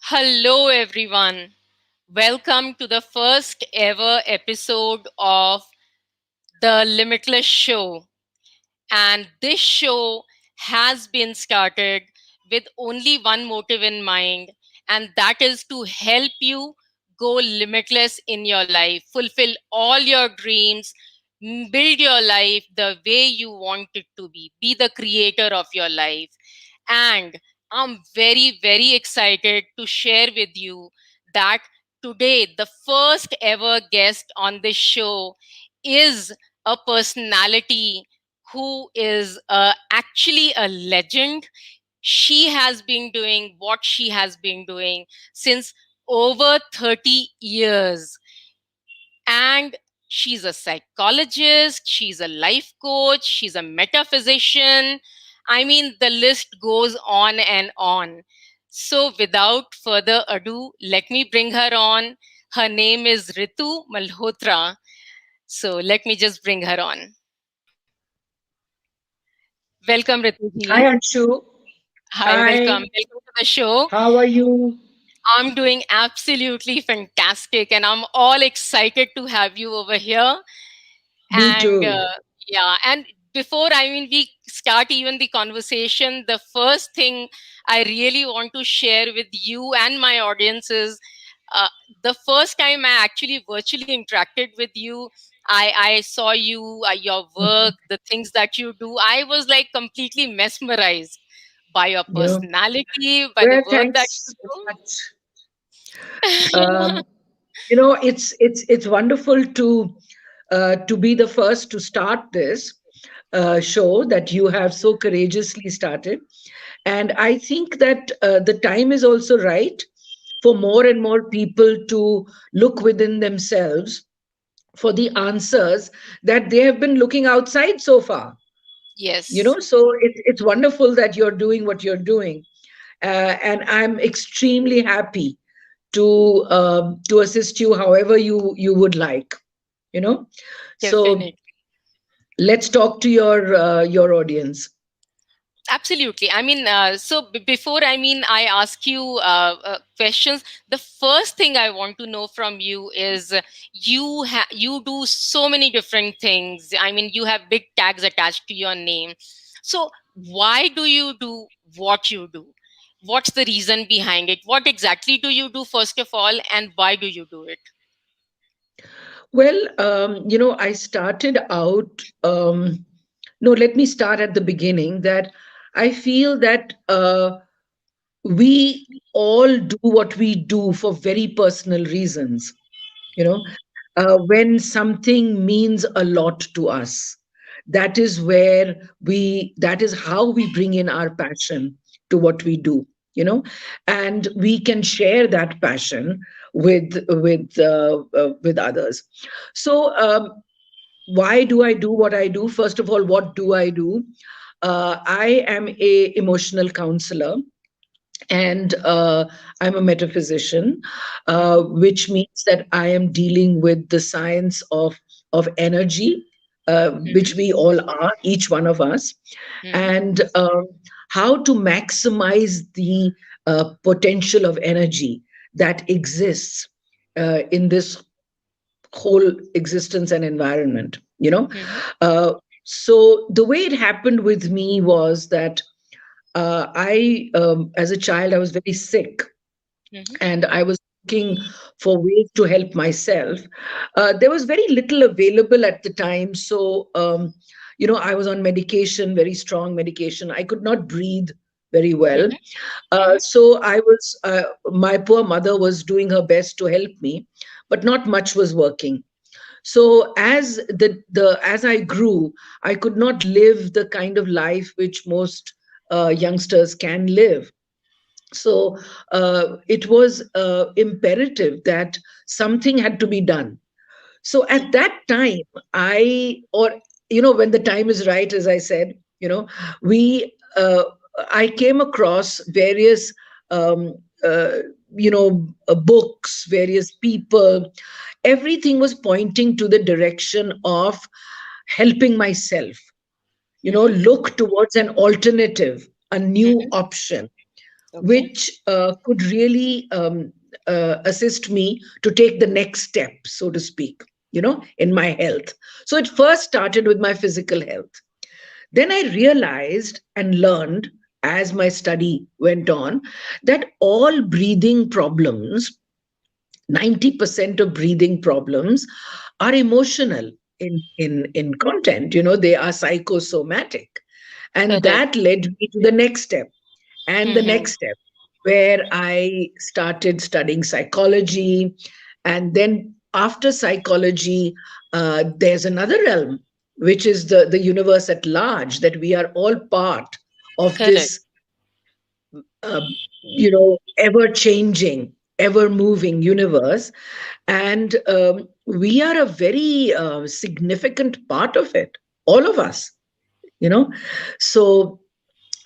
Hello, everyone. Welcome to the first ever episode of the Limitless Show. And this show has been started with only one motive in mind, and that is to help you go limitless in your life, fulfill all your dreams, build your life the way you want it to be the creator of your life. And I'm very, very excited to share with you that today the first ever guest on this show is a personality who is actually a legend. She has been doing what she has been doing since over 30 years. And she's a psychologist, she's a life coach, she's a metaphysician. I mean, the list goes on and on. So, without further ado, let me bring her on. Her name is Ritu Malhotra. So, let me just bring her on. Welcome, Hi, Rituji. Anshu. Hi, welcome. Hi, Welcome to the show. how are you? I'm doing absolutely fantastic, and I'm all excited to have you over here. Me And too. yeah, and before we start even the conversation, the first thing I really want to share with you and my audience is uh, the first time I actually virtually interacted with you. I saw you, your work, Mhm. the things that you do. I was like completely mesmerized by your You know, personality, by the well, work that thanks so you much. do. Um, it's wonderful to be the first to start this show that you have so courageously started, and I think that the time is also right for more and more people to look within themselves for the answers that they have been looking outside so far. Yes, So it's wonderful that you're doing what you're doing, and I'm extremely happy to assist you however you would like. you know so definitely. let's talk to your audience. Absolutely. Before I ask you questions, the first thing I want to know from you is you do so many different things. I mean, you have big tags attached to your name. So why do you do what you do? What's the reason behind it? What exactly do you do, first of all, and why do you do it? Well, I started out. No, let me start at the beginning. That I feel that we all do what we do for very personal reasons. You know, when something means a lot to us, that is how we bring in our passion to what we do. And we can share that passion with others. So why do I do what I do? First of all, what do I do? I am a emotional counselor, and I'm a metaphysician, which means that I am dealing with the science of energy, which we all are, each one of us, Hmm. and how to maximize the potential of energy that exists in this whole existence and environment. Hmm. So the way it happened with me was that as a child, I was very sick, Hmm. and I was looking for ways to help myself. There was very little available at the time, so I was on medication, very strong medication. I could not breathe very well, Hmm. Hmm. so I was. My poor mother was doing her best to help me, but not much was working. So as I grew, I could not live the kind of life which most youngsters can live. So it was imperative that something had to be done. So at that time, when the time is right, as I said, we I came across various um, uh, books, various people. Everything was pointing to the direction of helping myself. Hmm. Look towards an alternative, a new Hmm. option, Okay. which could really assist me to take the next step, so to speak, in my health. So it first started with my physical health. Then I realized and learned as my study went on that all breathing problems, 90% of breathing problems, are emotional in content. They are psychosomatic. And Correct. that led me to the next step, and the Mm-hmm. next step, where I started studying psychology. And then after psychology, there's another realm, which is the universe at large, that we are all part of Correct. this, uh, ever changing, ever moving universe. And we are a very significant part of it, all of us, you know. So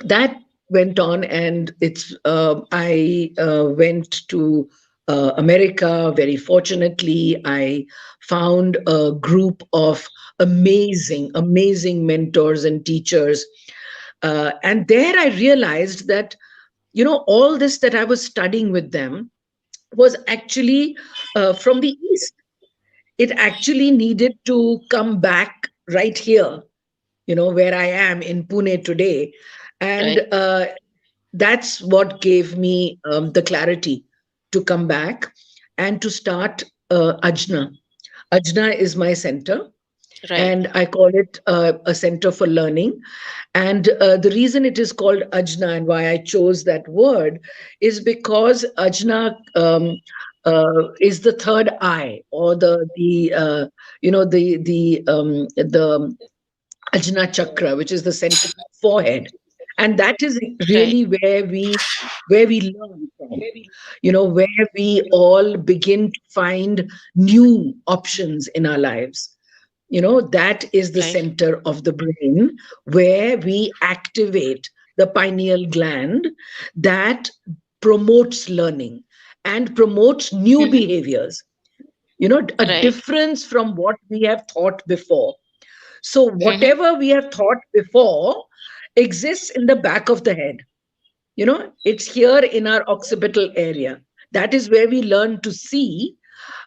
that went on, and I went to America. Very fortunately, I found a group of amazing mentors and teachers, and there I realized that all this that I was studying with them was actually from the east. It actually needed to come back right here, where I am in Pune today. And Right. that's what gave me the clarity to come back and to start AJNA. AJNA is my center, Right. and I call it a center for learning. And the reason it is called AJNA and why I chose that word is because AJNA is the third eye, or the Ajna chakra, which is the center of the forehead. And that is Right. really where we learn from, where we all begin to find new options in our lives. That is the Right. center of the brain, where we activate the pineal gland that promotes learning and promotes new Mm-hmm. behaviors, a Right. difference from what we have thought before. So, Mm-hmm. whatever we have thought before exists in the back of the head. It's here in our occipital area. That is where we learn to see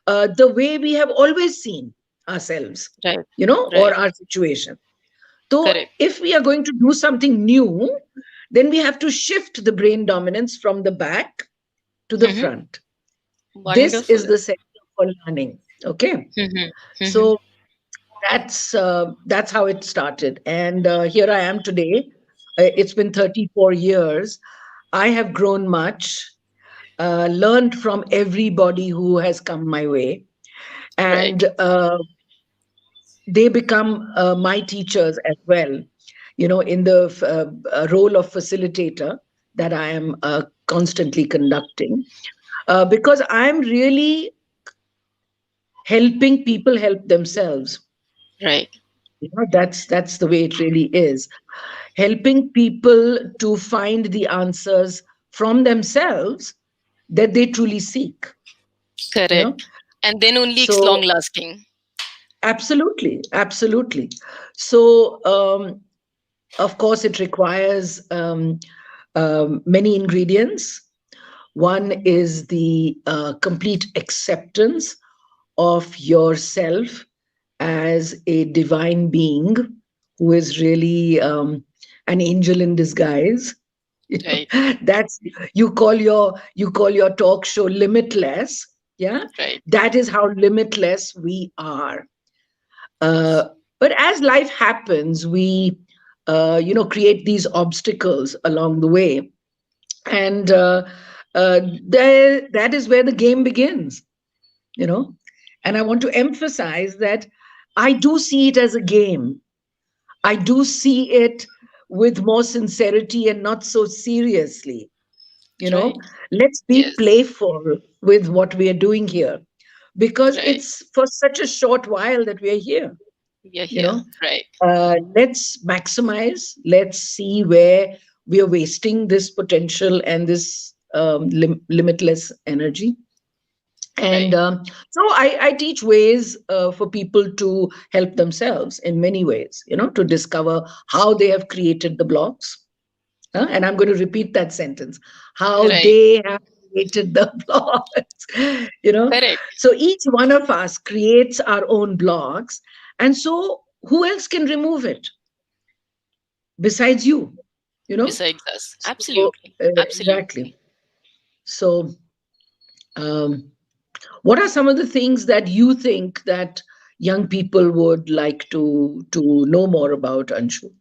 the way we have always seen ourselves, Right. or Right. our situation. So, Correct. if we are going to do something new, then we have to shift the brain dominance from the back to the Mm-hmm. front. This is Wonderful. the center for learning. Okay. Mm-hmm. Mm-hmm. So, that's how it started, and here I am today. It's been 34 years. I have grown much, learned from everybody who has come my way, Right. and they become my teachers as well, in the role of facilitator that I am constantly conducting, because I'm really helping people help themselves. Right. That's the way it really is, helping people to find the answers from themselves that they truly seek, you know Correct. And then only it's long so lasting. absolutely. So of course it requires many ingredients. One is the complete acceptance of yourself as a divine being who is really an angel in disguise. Right. That's, you call your talk show Limitless. Yeah, Right. that is how limitless we are. uh, but as life happens, we create these obstacles along the way, and there, that is where the game begins. you know and I want to emphasize that I do see it as a game. I do see it with more sincerity and not so seriously. you Right. know let's be Yes. playful with what we are doing here, because Right. it's for such a short while that we are here. We are you here. know Right. let's maximize, let's see where we are wasting this potential and this limitless energy. Right. And so I teach ways for people to help themselves in many ways, to discover how they have created the blocks, And I'm going to repeat that sentence. How Right. they have created the blogs, you know. Correct. So each one of us creates our own blogs. And so who else can remove it besides you, you know? Besides us. So, Absolutely. exactly. Absolutely. So, um, what are some of the things that you think that young people would like to know more about, Anshu?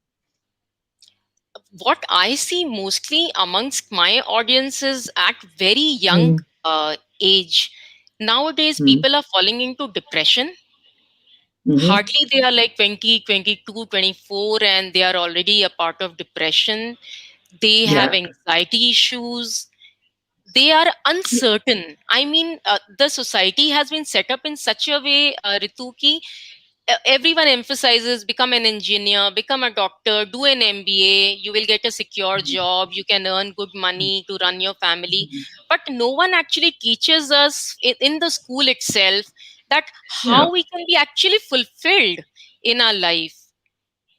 What I see mostly amongst my audiences at very young Mm, age, nowadays mm, people are falling into depression. mhm. Hardly they are like 20, 22, 24, and they are already a part of depression. They have Yeah, anxiety issues. They are uncertain. I mean, the society has been set up in such a way, Ritu, ki everyone emphasizes become an engineer, become a doctor, do an MBA, you will get a secure job, you can earn good money to run your family. But no one actually teaches us in the school itself that yeah, how we can be actually fulfilled in our life.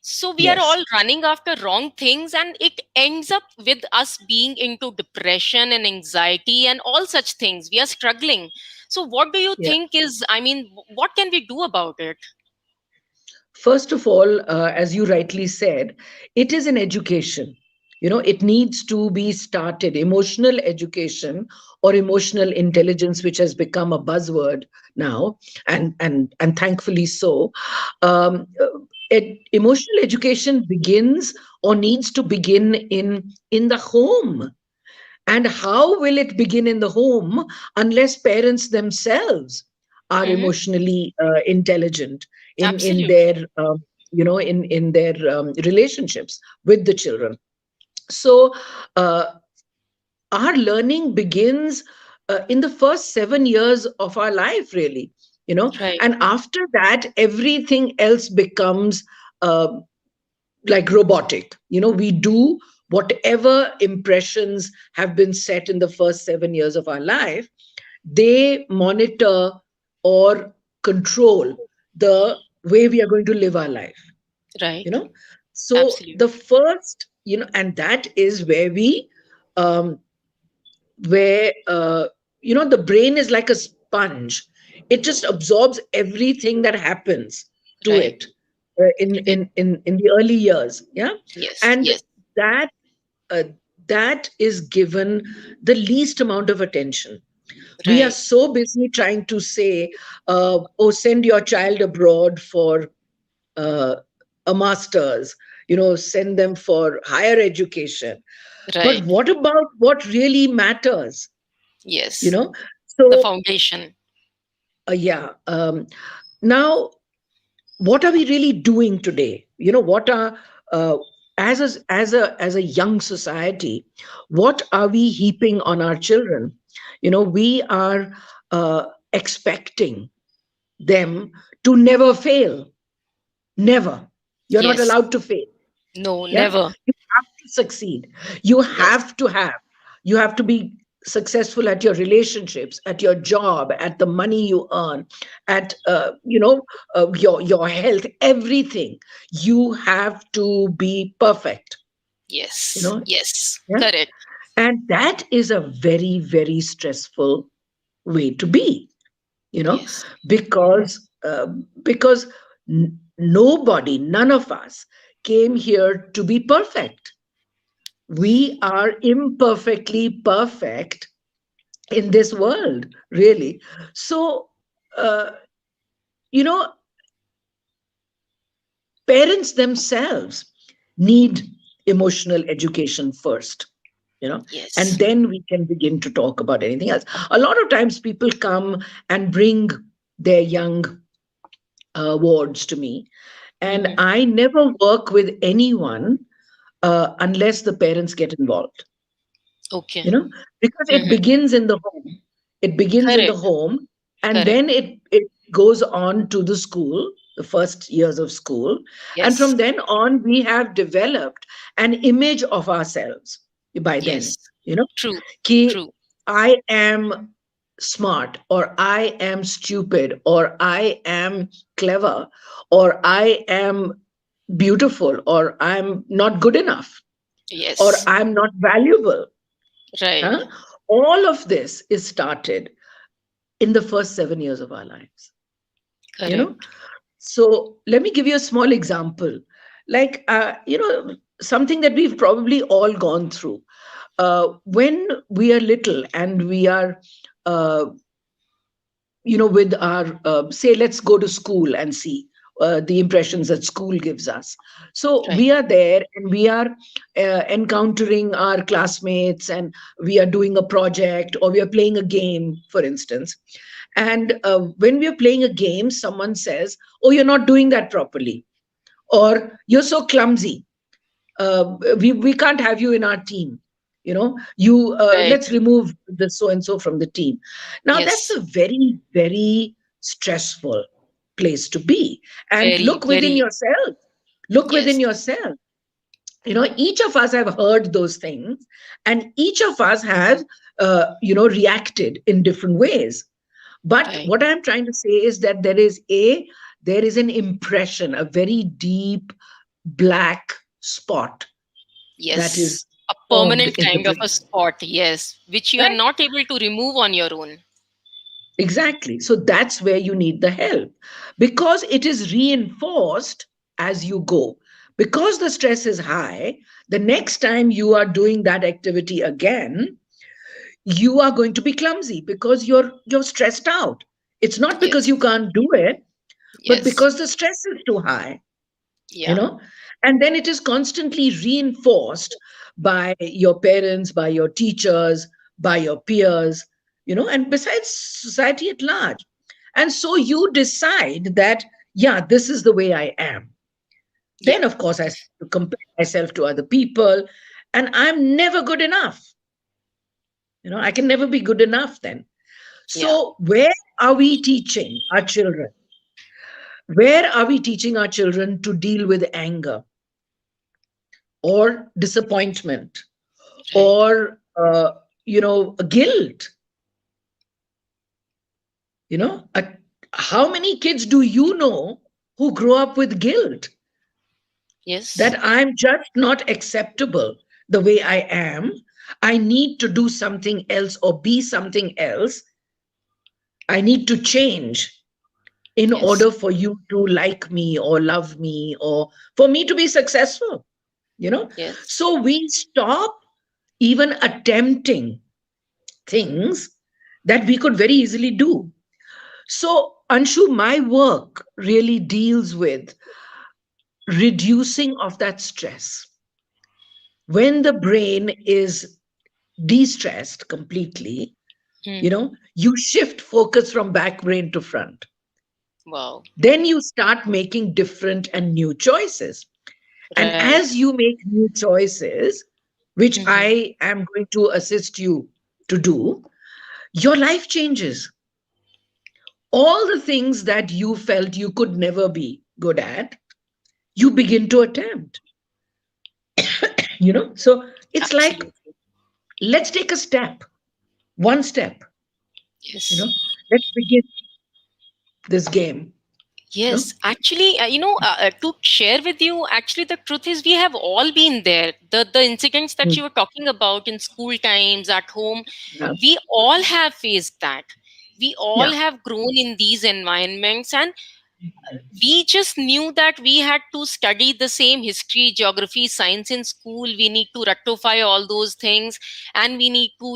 So we are yes, all running after wrong things, and it ends up with us being into depression and anxiety and all such things. We are struggling. So what do you yeah. think is, I mean, what can we do about it? First of all, as you rightly said, it is an education. You know, it needs to be started. Emotional education or emotional intelligence, which has become a buzzword now, and thankfully so. Um, Emotional education begins or needs to begin in the home. And how will it begin in the home unless parents themselves are Hmm. emotionally intelligent in Absolutely. their in their relationships with the children? So uh, our learning begins in the first 7 years of our life, really, you know, Right. and after that, everything else becomes uh, like robotic. You know, we do whatever impressions have been set in the first 7 years of our life. They monitor or control the way we are going to live our life, Right. you know. So the Absolutely. first, you know, and that is where we um where you know, the brain is like a sponge. It just absorbs everything that happens to Right. it in the early years, yeah. Yes. And Yes. that uh, that is given the least amount of attention. We are Right. so busy trying to say, oh, send your child abroad for uh, a master's, you know, send them for higher education. But Right. what about what really matters, you Yes. know? The So foundation. yeah, now what are we really doing today? You know, what are uh, as a young society, what are we heaping on our children? You know, we are expecting them to never fail. Never. You're not Yes. allowed to fail. No, Yeah, never. you have to succeed. You Yes. have to have. You have to be successful at your relationships, at your job, at the money you earn, at your health, everything. You have to be perfect. You Yes. know, Yes. yeah, Correct. and that is a very very stressful way to be. You know, Yes. because nobody, none of us came here to be perfect. We are imperfectly perfect in this world, really. So uh, you know, parents themselves need emotional education first, you know, and Yes. then we can begin to talk about anything else. A lot of times people come and bring their young wards to me, and Hmm. I never work with anyone unless the parents get involved, Okay. you know, because it Hmm. begins in the home. It begins in the Correct. home, and Correct. then it goes on to the school, the first years of school. And Yes. from then on, we have developed an image of ourselves by then, Yes. you know, True. ki True. I am smart, or I am stupid, or I am clever, or I am beautiful, or I'm not good enough, or Yes. I'm not valuable. Right. Huh? All of this is started in the first 7 years of our lives. You know, Correct. so let me give you a small example. Like, something that we've probably all gone through. When we are little and we are, uh, with our, say, let's go to school and see the impressions that school gives us. So Right. we are there and we are encountering our classmates, and we are doing a project or we are playing a game, for instance. And when we are playing a game, someone says, "Oh, you're not doing that properly," or "You're so clumsy. We can't have you in our team. You Right. Let's remove the so and so from the team." Now that's Yes. a very, very stressful place to be. And Very, look within very. yourself. Look within Yes. yourself. Each of us have heard those things, and each of us have reacted in different ways. But Right. what I'm trying to say is that there is an impression, a very deep black spot that Yes. is A formed permanent in the kind of a brain. spot. Yes. Which you are Right? not able to remove on your own. Exactly. So that's where you need the help, because it is reinforced as you go. Because the stress is high, the next time you are doing that activity again, you are going to be clumsy because you're stressed out. It's not because you Yes. can't do it, but Yes. because the stress is too high. you Yeah. know and then it is constantly reinforced by your parents, by your teachers, by your peers, and besides society at large. And so you decide that, yeah, this is the way I am. Yeah. Then of course I start to compare myself to other people, and I'm never good enough. I can never be good enough then. Yeah. So where are we teaching our children? Where are we teaching our children to deal with anger or disappointment Right. or guilt? How many kids do you know who grow up with guilt Yes. that I'm just not acceptable the way I am? I need to do something else or be something else. I need to change in Yes. order for you to like me or love me or for me to be successful. you know Yes. so we stop even attempting things that we could very easily do. So, Anshu, my work really deals with reducing of that stress. When the brain is de-stressed completely, Hmm. you shift focus from back brain to front. Wow. Then you start making different and new choices. And Right. as you make new choices, which Hmm. I am going to assist you to do, your life changes. All the things that you felt you could never be good at, you begin to attempt. So it's like, Absolutely. let's take a step, one step. you Yes. know let's begin this game. you know Yes, actually, to share with you, actually, the truth is we have all been there. The incidents that Mm. you were talking about in school times, at home, Yeah. we all have faced that. We all Yeah. have grown in these environments, and we just knew that we had to study the same history, geography, science in school. We need to rectify all those things, and we need to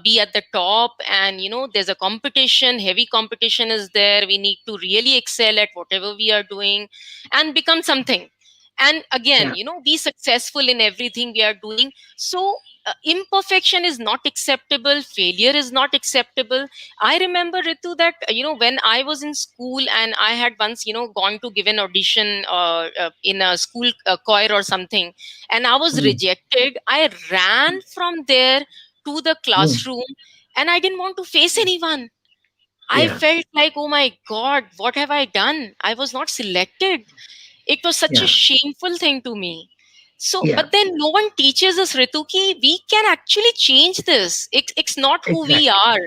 be at the top. And there's a competition, heavy competition is there. We need to really excel at whatever we are doing and become something, and again Yeah. be successful in everything we are doing. So imperfection is not acceptable, failure is not acceptable. I remember, Ritu, that when I was in school and I had once gone to give an audition in a school choir or something, and I was Mm. rejected. I ran from there to the Mm. classroom, and I didn't want to face anyone. I Yeah. felt like, oh my God, what have I done? I was not selected. It was such a Yeah. shameful thing to me. So, Yeah. but then no one teaches us, Rituki, we can actually change this. It's not who we Exactly. are.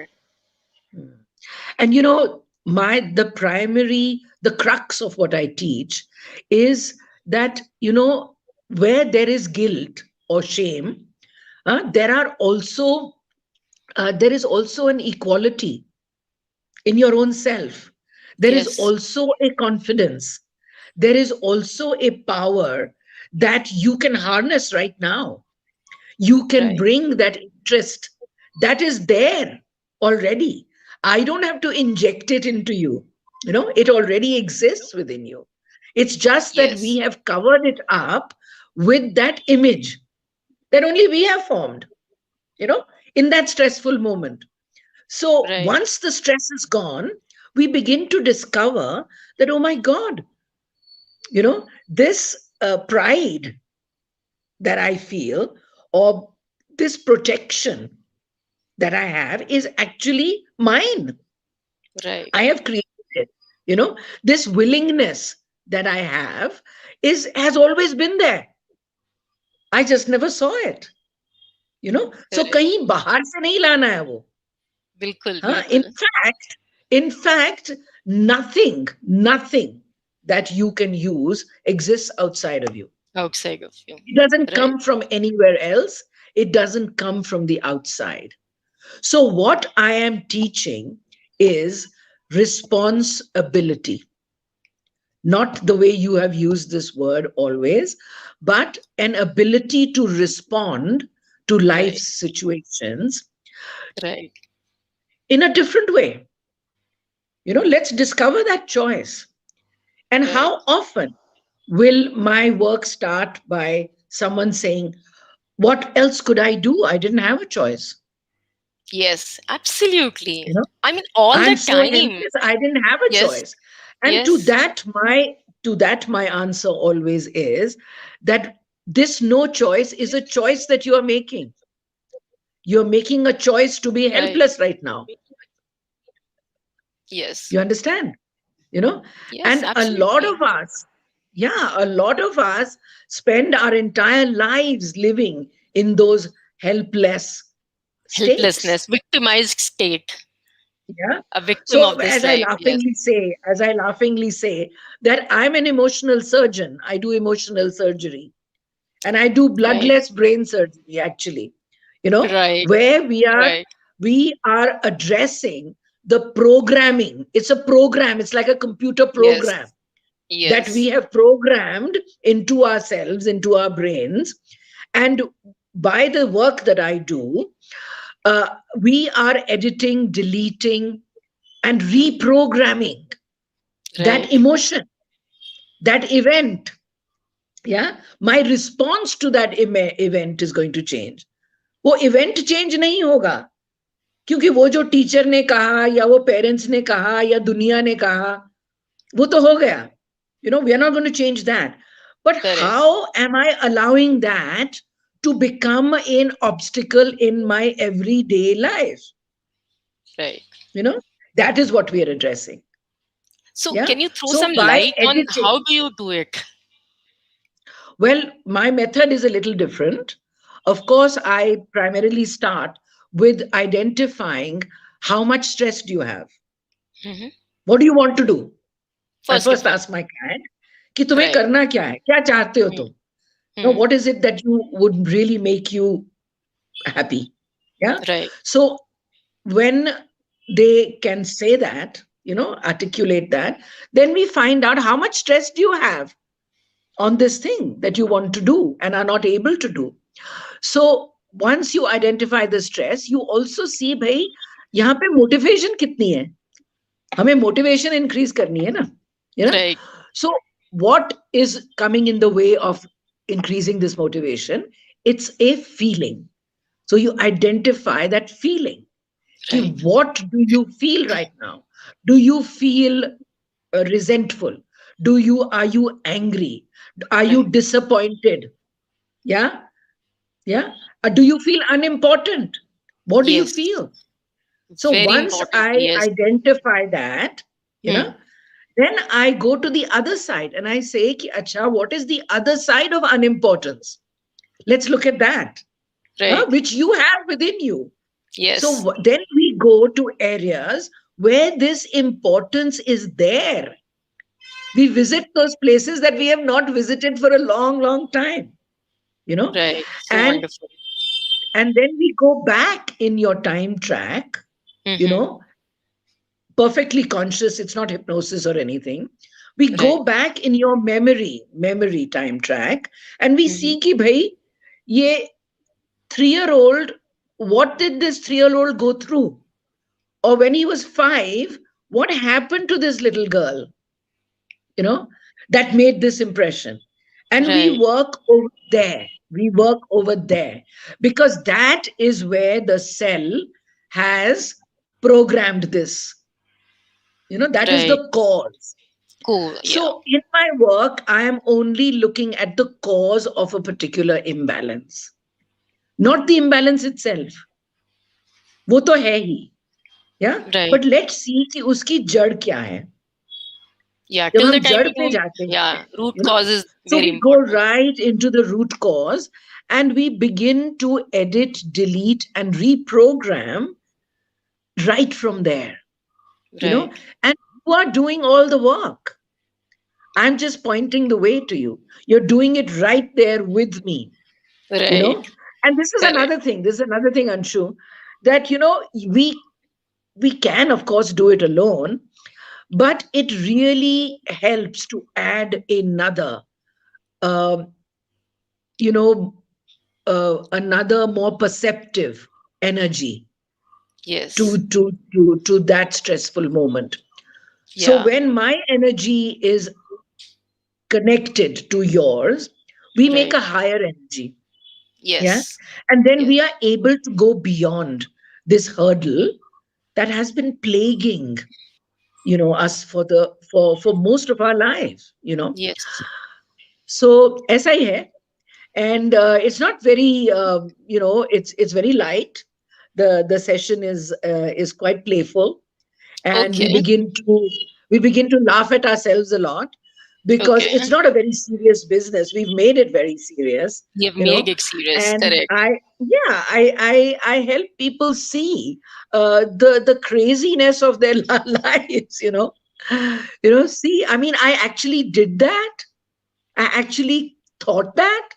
Mm. And the crux of what I teach is that, where there is guilt, or shame, there is also an equality in your own self. There is Yes. also a confidence. There is also a power that you can harness right now. You can Right. bring that interest that is there already. I don't have to inject it into you. It already exists within you. It's just that we Yes. have covered it up with that image that only we have formed, you know, in that stressful moment. So Right. once the stress is gone, we begin to discover that, oh my God, this pride that I feel, or this protection that I have, is actually mine. Right. I have created it. This willingness that I have has always been there. I just never saw it. So Correct. कहीं बाहर से नहीं लाना है वो. बिल्कुल, Huh? In बिल्कुल. fact, in fact, nothing that you can use exists outside of you. Outside of you. It doesn't Right. come from anywhere else. It doesn't come from the outside. So, what I am teaching is responsibility, not the way you have used this word always, but an ability to respond to Right. life's situations Right. in a different way. Let's discover that choice. And Right. how often will my work start by someone saying, what else could I do? I didn't have a choice. Yes, You absolutely. know, I mean, all I'm the so time. helpless. I didn't have a Yes. choice. And Yes. to that my answer always is that this no choice is a choice that you are making. You're making a choice to be Right. helpless right now. Yes. You understand? you know Yes, and a lot absolutely. of us, yeah, a lot of us spend our entire lives living in those helpless states. Helplessness, victimized state, Yeah. a victim So of this life. Yes. as I laughingly say that I'm an emotional surgeon. I do emotional surgery, and I do Right. bloodless brain surgery actually, you know, Right. where Right. we are addressing the programming. It's a program, it's like a computer Yes. program that we Yes. have programmed into ourselves, into our brains. And by the work that I do, we are editing, deleting, and reprogramming that Right. emotion, that event. Yeah. My response to that event is going to change. वो event change नहीं होगा, क्योंकि वो जो teacher ने कहा या वो पेरेंट्स ने कहा या दुनिया ने कहा वो तो हो गया. We are not going to change that. But Correct. how am I allowing that to become an obstacle in my everyday life? Right. You know, that is what we are addressing. So, Yeah. can you throw So some by light on how editing, do you do it? well, my method is a little different. Of course, I primarily start with identifying how much stress do you have? Hmm. What do you want to do? I First of first all. ask my client कि तुम्हें Right. करना क्या है? क्या चाहते हो तुम? Now, Mm-hmm. what is it that you would really make you happy? Yeah. Right. So when they can say that, articulate that, then we find out how much stress do you have on this thing that you want to do and are not able to do. So once you identify the stress, you also see, भाई यहाँ पे motivation कितनी है? हमें motivation increase करनी है ना? You know? Right. So what is coming in the way of increasing this motivation? It's a feeling. So you identify that feeling. Ki Right. what do you feel right now? Do you feel resentful? Are you angry? Are you Right. disappointed? Yeah, yeah. Do you feel unimportant? What do you Yes. feel? So Very once important. I Yes. identify that, you Hmm. know, then I go to the other side and I say, ki, Acha, what is the other side of unimportance? Let's look at that, Right. which you have within you. So Yes. then we go to areas where this importance is there. We visit those places that we have not visited for a long, long time. you know, Right. So and wonderful. then we go back in your time track, you Mm-hmm. know, perfectly conscious. It's not hypnosis or anything. We Right. go back in your memory time track, and we Mm-hmm. see ki bhai, ye 3 year old, what did this 3 year old go through? Or when he was 5, what happened to this little girl, you know, that made this impression? And we Right. work over there. We work over there because that is where the cell has programmed this. That is Right. the cause. Cool. Yeah. So in my work, I am only looking at the cause of a particular imbalance, not the imbalance itself. वो तो है ही, yeah. Right. But let's see कि उसकी जड़ क्या है. Yeah. जब Till the हम time जड़ we पे do, जाते हैं, yeah, root you know, cause is so very we go important. right into the root cause and we begin to edit, delete, and reprogram right from there, you know, Right. and you are doing all the work. I'm just pointing the way to you. You're doing it right there with me, you Right. know. And this is Correct. another thing. This is another thing, Anshu, that we can, of course, do it alone, but it really helps to add another, um, you know, another more perceptive energy Yes. to that stressful moment. So Yeah. when my energy is connected to yours, we make Right. a higher energy. Yeah. Yes. And then we Yes. are able to go beyond this hurdle that has been plaguing, us for most of our lives. Yes. So SI hai, and it's not very, it's very light. The session is quite playful, and we Okay. begin to laugh at ourselves a lot because Okay. it's not a very serious business. We've made it very serious, You've you made know it serious. and Correct. I help people see the craziness of their lives. See, I mean, I actually did that. I actually thought that,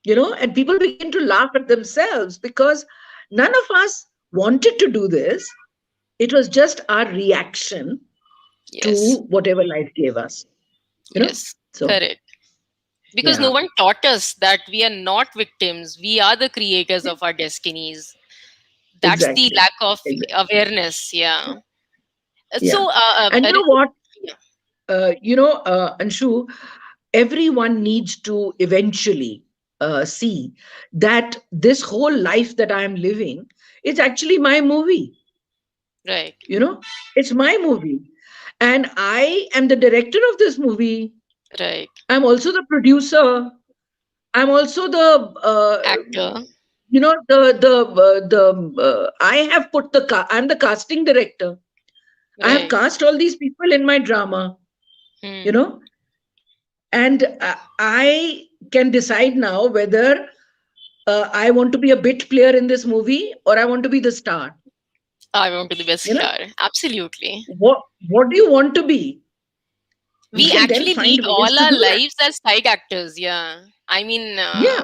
and people begin to laugh at themselves because none of us wanted to do this. It was just our reaction to Yes. whatever life gave us, you know? Yes. So, Correct. Because no yeah, one taught us that we are not victims. We are the creators of our destinies. That's the exactly. lack of Exactly. awareness. Yeah. Yeah. So, And you know Ritu, what? yeah. Anshu, everyone needs to eventually see that this whole life that I am living is actually my movie. Right. It's my movie. And I am the director of this movie. Right. I'm also the producer. I'm also Actor. I have put I'm the casting director. I have Right. cast all these people in my drama, you Hmm. know, and I can decide now whether I want to be a bit player in this movie or I want to be the star. I want to be the best You know, star. Absolutely. what do you want to be? We We can then actually find lead ways all to our do that. lives as side actors. Yeah. I mean, Yeah.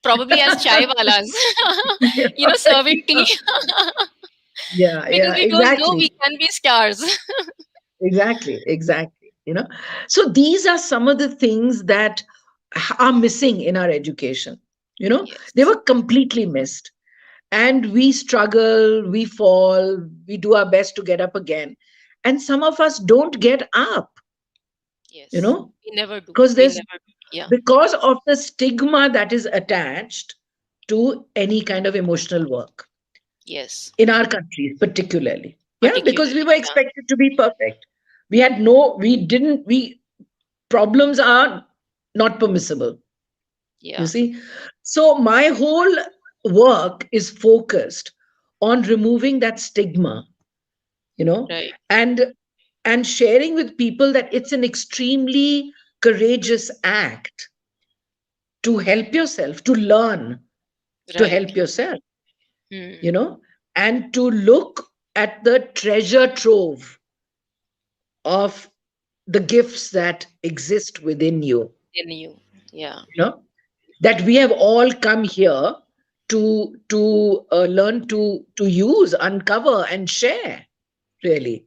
probably as chai walas, Yeah, serving tea yeah, because yeah, we don't know exactly. we can be stars. Exactly. So these are some of the things that are missing in our education. They Yes. were completely missed. And we struggle, we fall, we do our best to get up again. And some of us don't get up, you Yes. know, We never do. because We there's never do. Yeah. because of the stigma that is attached to any kind of emotional work Yes. in our countries, particularly. Yeah, because we Particularly. were Yeah. expected to be perfect. We didn't, problems are not permissible, you Yeah. see. So my whole work is focused on removing that stigma, you know, Right. and sharing with people that it's an extremely courageous act to help yourself, to learn to Right. help yourself, you Hmm. know, and to look at the treasure trove of the gifts that exist within you, In you. Yeah. you know. that we have all come here to learn to use, uncover, and share. Really,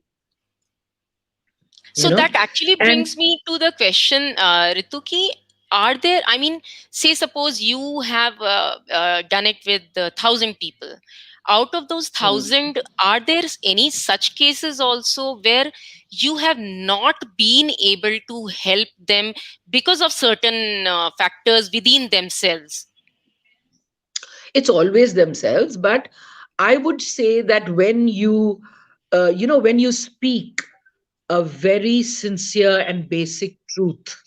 So that actually and brings me to the question, Rituki, are there, I mean, say suppose you have done it with 1,000 people. Out of those mm, 1,000, are there any such cases also where you have not been able to help them because of certain factors within themselves? it's always themselves. But I would say that when when you speak a very sincere and basic truth,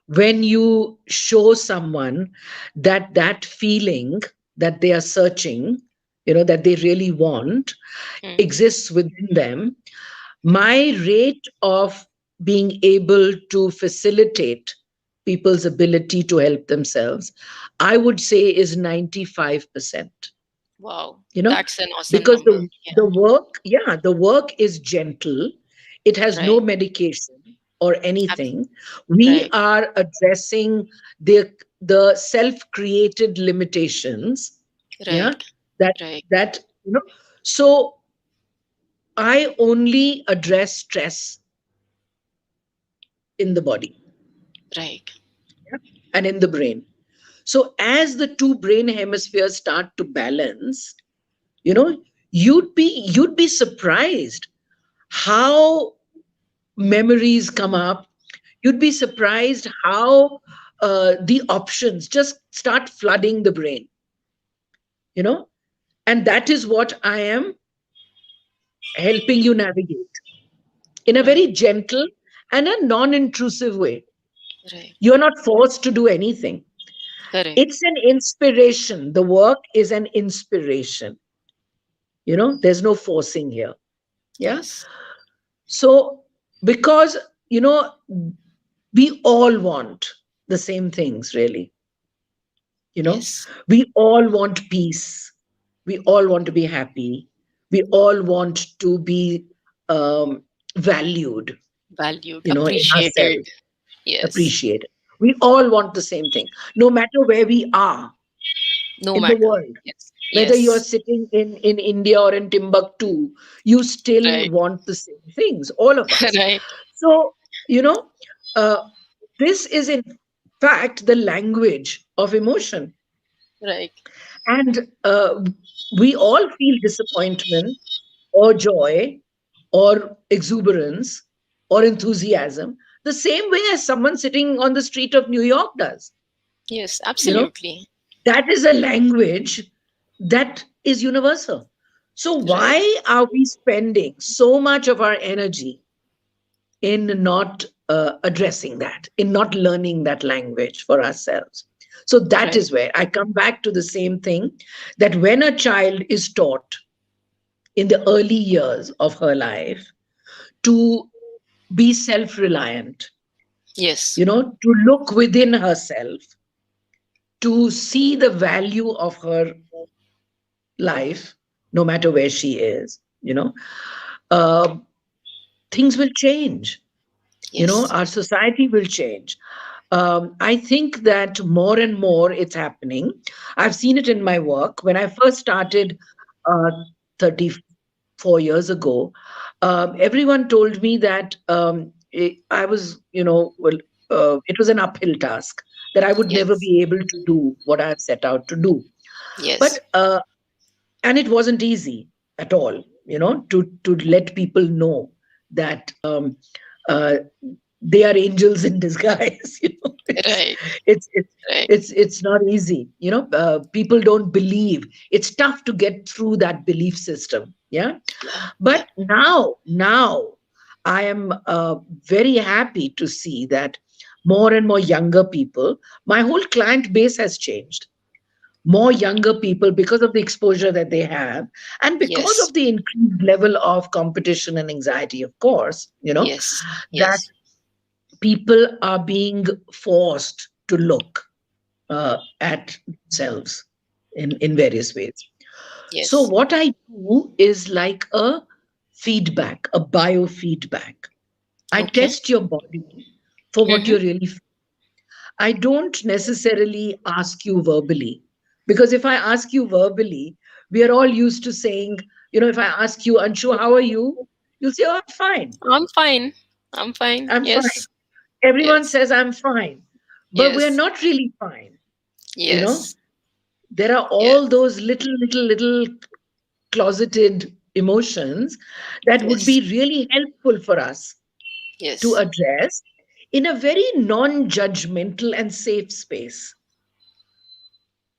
when you show someone that that feeling that they are searching, that they really want, Hmm. exists within them, my rate of being able to facilitate people's ability to help themselves, I would say, is 95%. Wow, you know that's an awesome because number. the Yeah, work, yeah, the work is gentle. It has no right, medication or abs- anything. We right, are addressing the self created limitations, yeah, right, that right, that so I only address stress in the body, right. yeah, and in the brain. So as the two brain hemispheres start to balance, you know you'd be surprised how memories come up. You'd be surprised how the options just start flooding the brain, you know and that is what I am helping you navigate in a Right, very gentle and a non-intrusive way. right, You're not forced to do anything. correct. It's an inspiration. The work is an inspiration. There's no forcing here. Yeah. Yes, So, because, you know, we all want the same things, really. You know, yes. we all want peace. We all want to be happy. We all want to be valued, Valued, in appreciated. ourselves, Yes, appreciated. We all want the same thing, no matter where we are no in the matter. world. Yes, Whether you're yes, sitting in India or in Timbuktu, you still right, want the same things, all of us. right, So, you know, uh, this is in fact the language of emotion. right, And we all feel disappointment or joy or exuberance or enthusiasm the same way as someone sitting on the street of New York does. yes, You know, absolutely. that is a language that is universal. So, Right, why are we spending so much of our energy in not addressing that, in not learning that language for ourselves? So, that right. is where I come back to the same thing, that when a child is taught in the early years of her life to be self reliant, Yes, to look within herself, to see the value of her life, no matter where she is, uh, things will change. yes, Our society will change. I think that more and more it's happening. I've seen it in my work. When I first started 34 years ago, everyone told me that I was, it was an uphill task, that I would never yes, be able to do what I've set out to do. yes, But and it wasn't easy at all, to let people know that uh, they are angels in disguise. it's right, it's it's right. it's not easy. People don't believe. It's tough to get through that belief system. Yeah. Yeah, yeah, But now I am very happy to see that more and more younger people, my whole client base has changed. More younger people, because of the exposure that they have, and because yes, of the increased level of competition and anxiety, of course, yes, that yes, people are being forced to look at themselves in various ways. So yes. what I do is like a feedback, a biofeedback. I Okay. test your body for what Mm-hmm. you're really. I don't necessarily ask you verbally. Because if I ask you verbally, we are all used to saying, if I ask you, Anshu, how are you? You'll say, oh, I'm fine. I'm fine. I'm fine. I'm fine. Yes. Everyone Yes. says I'm fine. But we're Yes. not really fine. You know, Yes. there are Yes. all those little closeted emotions that would Yes. be really helpful for us to Yes. address in a very non judgmental and safe space.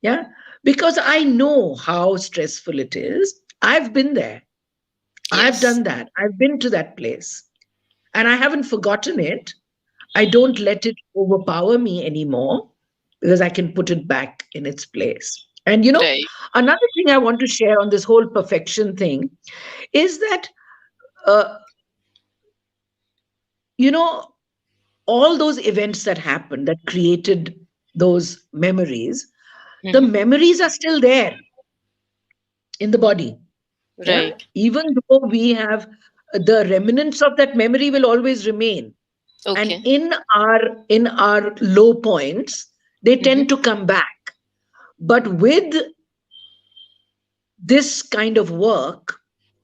Yeah. Because I know how stressful it is. I've been there. I've Yes. done that. I've been to that place and I haven't forgotten it. I don't let it overpower me anymore because I can put it back in its place. And Right. another thing I want to share on this whole perfection thing is that, uh, you know, all those events that happened that created those memories, the Hmm. memories are still there in the body. Yeah. Right. Even though we have the remnants of that memory will always remain. And Okay. in our low points, they Hmm. tend to come back. But with this kind of work,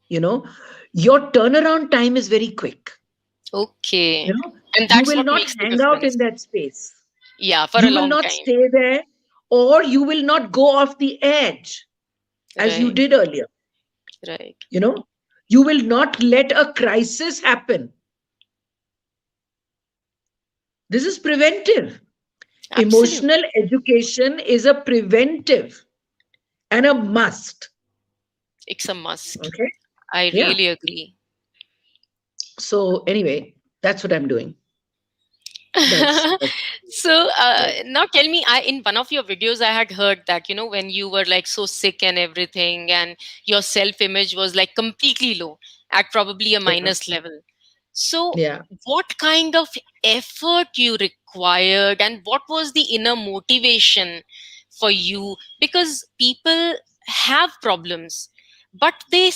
you know, your turnaround time is very quick. Okay. And You that's will what not makes the hang out in difference. that space. Yeah, for a You will long not time. stay there, or you will not go off the edge as you Right. did earlier. Right. You know, you will not let a crisis happen. This is preventive. Emotional Absolutely. education is a preventive and a must. It's a must. Okay. I Yeah. really agree. So anyway, that's what I'm doing. That's So yeah. now tell me, I in one of your videos I had heard that when you were like so sick and everything, and your self image was like completely low at probably a Yeah. minus level. So Yeah. what kind of effort you required, and what was the inner motivation for you? Because people have problems, but they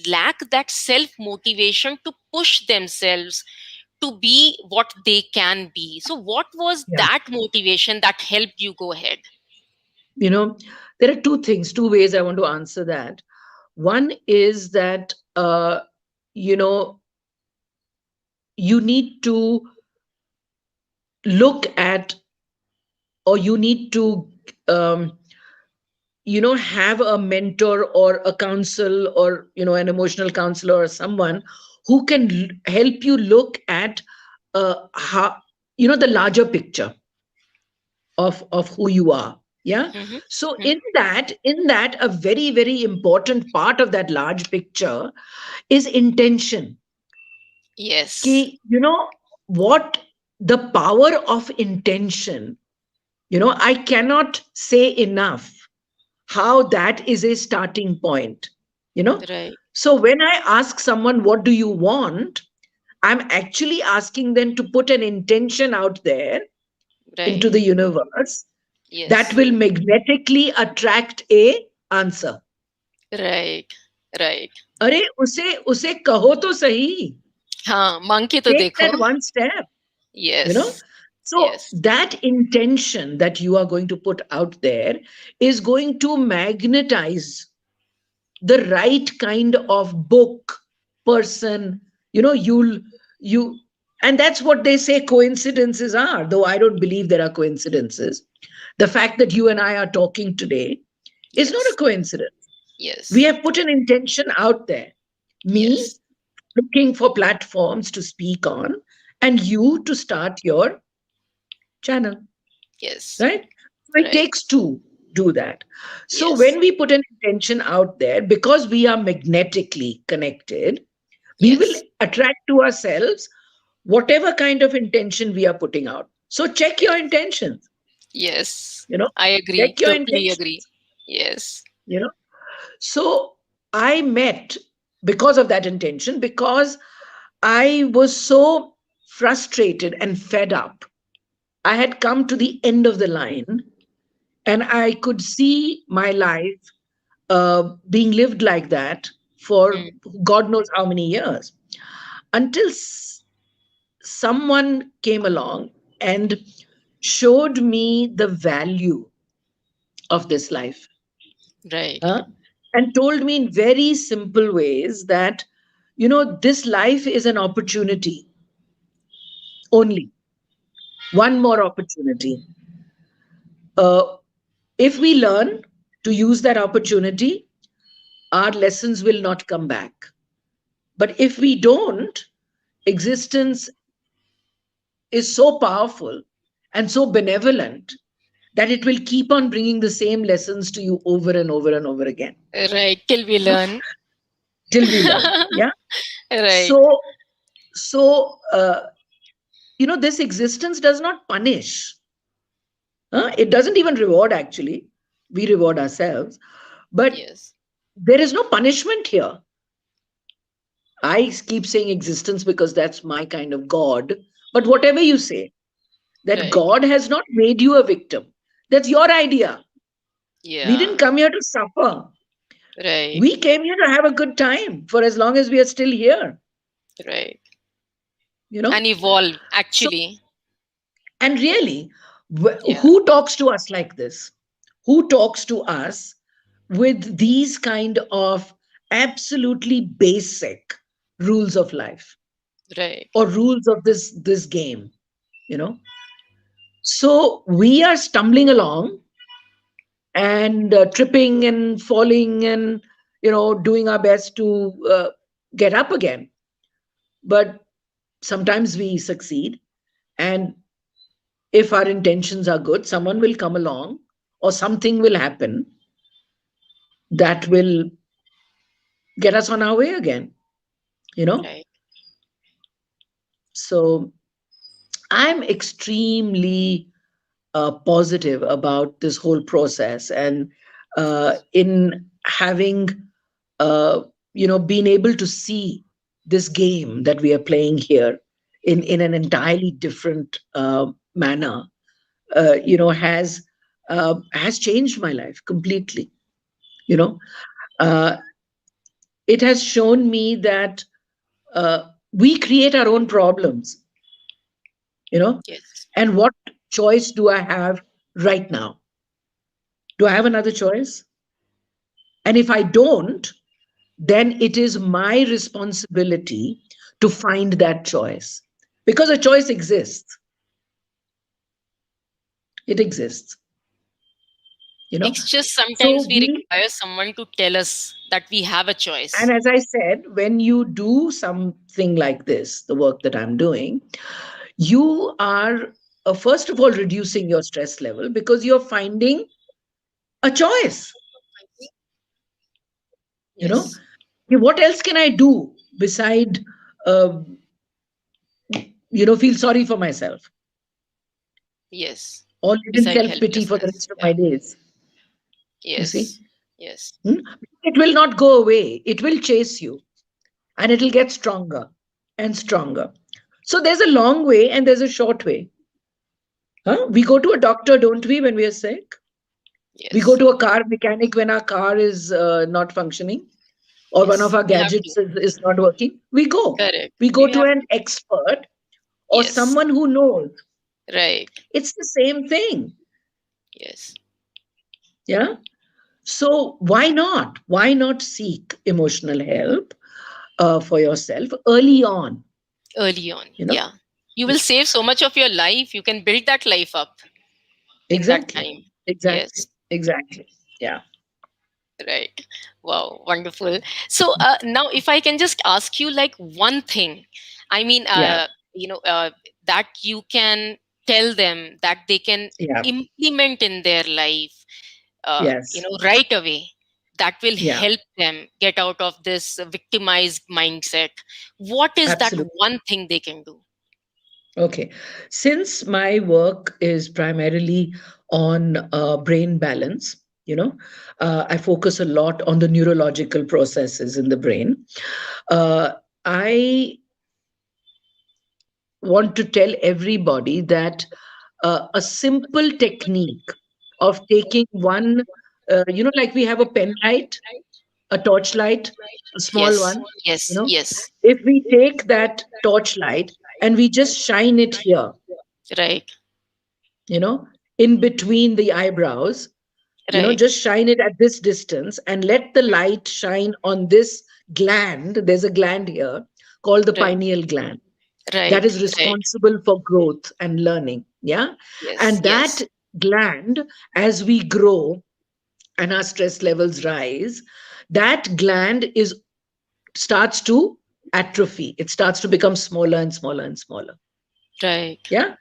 lack that self motivation to push themselves to be what they can be. So, what was Yeah. that motivation that helped you go ahead? You know, there are two ways I want to answer that. One is that you know, you need to look at, or you need to um, have a mentor or a counsel, or an emotional counselor or someone who can help you look at how, the larger picture of who you are. Yeah. Hmm. So Hmm. in that a very very important part of that large picture is intention. Yes. Ki, what the power of intention, I cannot say enough how that is a starting point. you know Right. so when I ask someone, what do you want, I'm actually asking them to put an intention out there into Right. the universe that Yes. will magnetically attract a answer. Right. Right. अरे उसे उसे कहो तो सही. हाँ, मांग के तो Take देखो. that one step. you know Yes. so Yes. that intention that you are going to put out there is going to magnetize the right kind of book, person. You and that's what they say coincidences are, though I don't believe there are coincidences. The fact that you and I are talking today is not a Yes. coincidence. We Yes. have put an intention out there. Me Yes. looking for platforms to speak on, and you to start your channel, Yes. right? So it Right. takes two to do that. So Yes. when we put an intention out there, because we are magnetically connected, we will Yes. attract to ourselves whatever kind of intention we are putting out. So check your Yes. intentions, Yes. you know, I agree. check your Totally agree. intentions, Yes. you know. So I met because of that intention, because I was so frustrated and fed up. I had come to the end of the line, and I could see my life being lived like that for Hmm. God knows how many years, until someone came along and showed me the value of this life, Right. huh? And told me in very simple ways that, this life is an opportunity only, one more opportunity. Uh, if we learn to use that opportunity, our lessons will not come back. But if we don't, existence is so powerful and so benevolent that it will keep on bringing the same lessons to you over and over and over again, Right. Till we you know, learn. till we learn. Yeah. Right. So, so this existence does not punish. It doesn't even reward, actually. We reward ourselves. But Yes. there is no punishment here. I keep saying existence because that's my kind of God. But whatever you say, that Right. God has not made you a victim. That's your idea. We didn't Yeah. come here to suffer. Right. We came here to have a good time for as long as we are still here, Right. you know? And evolve, So, actually. and really, Yeah. who talks to us like this? Who talks to us with these kind of absolutely basic rules of life Right. or rules of this game, you know? So we are stumbling along and tripping and falling and doing our best to get up again, but sometimes we succeed, and if our intentions are good, someone will come along or something will happen that will get us on our way again, you know Right. so I'm extremely positive about this whole process, and in having been able to see this game that we are playing here in an entirely different manner, has changed my life completely. You know, uh, it has shown me that we create our own problems. You know, Yes. and what choice do I have right now? Do I have another choice? And if I don't, then it is my responsibility to find that choice, because a choice exists. It exists, you know. It's just sometimes So we we, require someone to tell us that we have a and choice. as I said, when you do something like this, the work that I'm doing, you are first of all reducing your stress level because you're finding a choice. You know, Yes. Okay, what else can I do beside, uh, feel sorry for myself Yes. or live in Beside self pity for the helplessness. rest of Yeah. my days? You see, Yes. Yes. Hmm? It will not go away. It will chase you, and it'll get stronger and stronger. So there's a long way and there's a short way. Huh? We go to a doctor, don't we, when we are sick? We go Yes. to a car mechanic when our car is not functioning or one of Yes. our We have to. gadgets is not working. We go. Correct. We go We to have an to. expert or Yes. someone who knows. Right. It's the same thing. Yes. Yeah. So why not? Why not seek emotional help for yourself early on? Early on. You know, Yeah. You will save so much of your life. You can build that life up in that exactly, time. exactly, Yes. exactly. Yeah, Right. Wow. Wonderful. So now, if I can just ask you like one thing, I mean, yeah, that you can tell them that they can yeah, implement in their life, yes, right away, that will yeah, help them get out of this victimized mindset. What is that absolutely. one thing they can do? Okay. Since my work is primarily on brain balance, I focus a lot on the neurological processes in the brain. Uh, I want to tell everybody that a simple technique of taking one, like we have a pen light, a torch light, a small Yes. one, you Yes. know, Yes. if we take that torch light and we just shine it here, Right. you know, in between the eyebrows, Right. just shine it at this distance and let the light shine on this gland. There's a gland here called the Right. pineal gland that Right. is Right. responsible for growth and learning. Yeah. Yes. And that Yes. gland, as we grow and our stress levels rise, that gland is starts to atrophy. It starts to become smaller and smaller and smaller. Right. Yeah.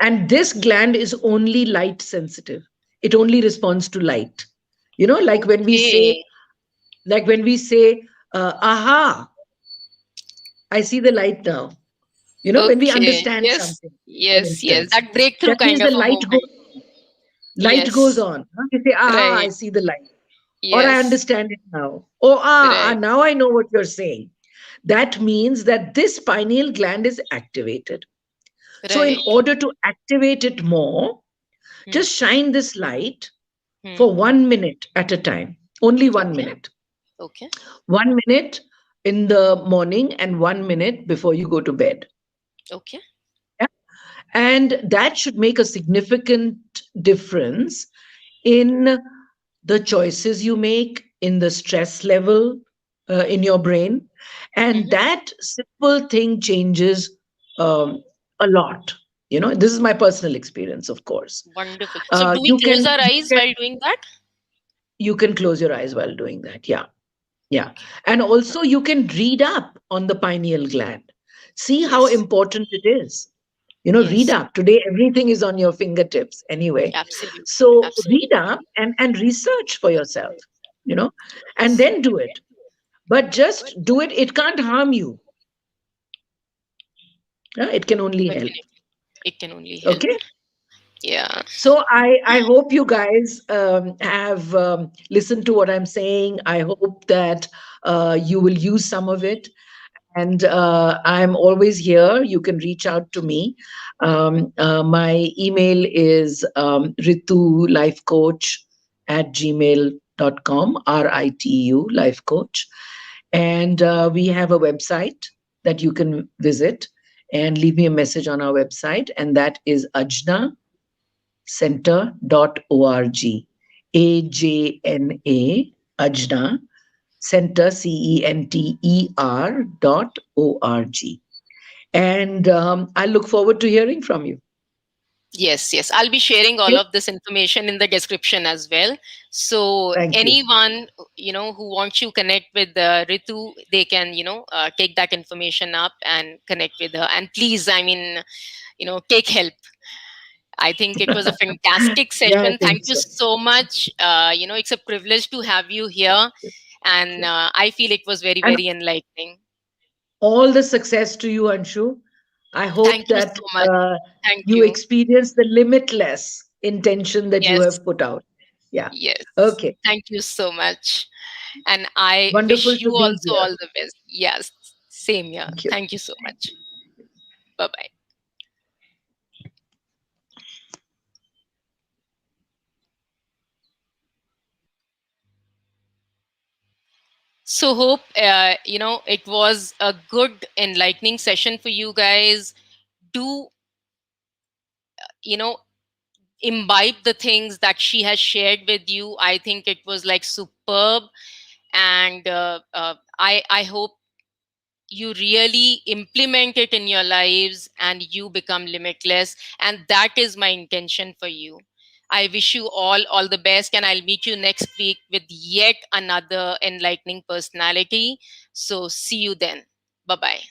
And this gland is only light sensitive. It only responds to light. Like when we say, Okay. aha, I see the light now. When we Okay. understand Yes. something, for Yes. Yes. instance, That breakthrough that means kind the of a light moment. goes Yes. on. Huh? You say, aha, I Right. see the light. Or I Yes. understand it now. Oh, Right. now I know what you're saying. That means that this pineal gland is activated. So, in Right. order to activate it more, Hmm. just shine this light Hmm. for 1 minute at a time. Only one Okay. minute. Okay. 1 minute in the morning and 1 minute before you go to bed. Okay. Yeah? And that should make a significant difference in the choices you make, in the stress level in your brain. And Mm-hmm. that simple thing changes a lot. This is my personal experience, of course. Wonderful. So, do we You close can our you eyes can while doing that? you can close your eyes while doing that. Yeah. Yeah. Okay. And also, you can read up on the pineal gland. See how Yes. important it is. Read Yes. up. Today, everything is on your fingertips anyway. Absolutely. So, read Absolutely. up and research for yourself, you know, and Yes. then do it. But just do it. It can't harm you. Yeah? It can only help. Definitely. It can only help. Okay. Yeah. So I hope you guys have listened to what I'm saying. I hope that you will use some of it. And I'm always here. You can reach out to me. My email is ritulifecoach at gmail.com, RITU, life coach. And we have a website that you can visit and leave me a message on our website. And that is ajnacenter.org. AJNA, Ajna Center, CENTER.org. And I look forward to hearing from you. Yes, yes. I'll be sharing all Okay? of this information in the description as well. So Thank you. anyone who wants to connect with Ritu, they can take that information up and connect with her. And please, I mean, take help. I think it was a fantastic Yeah, I session. think Thank you so. so much. It's a privilege to have you here, and I feel it was very, And very enlightening. all the success to you, Anshu. I hope Thank you that so much. Thank you you. experience the limitless intention that you Yes, have put out. Yeah. yes. Okay. Thank you so much. And I Wonderful wish to you be also here. all the best. Yes, same here. Thank you. Thank you so much. Bye bye. So, hope it was a good, enlightening session for you guys. Do you know imbibe the things that she has shared with you? I think it was like superb, and I hope you really implement it in your lives and you become limitless, and that is my intention for you. I wish you all the best, and I'll meet you next week with yet another enlightening personality. So see you then. Bye bye.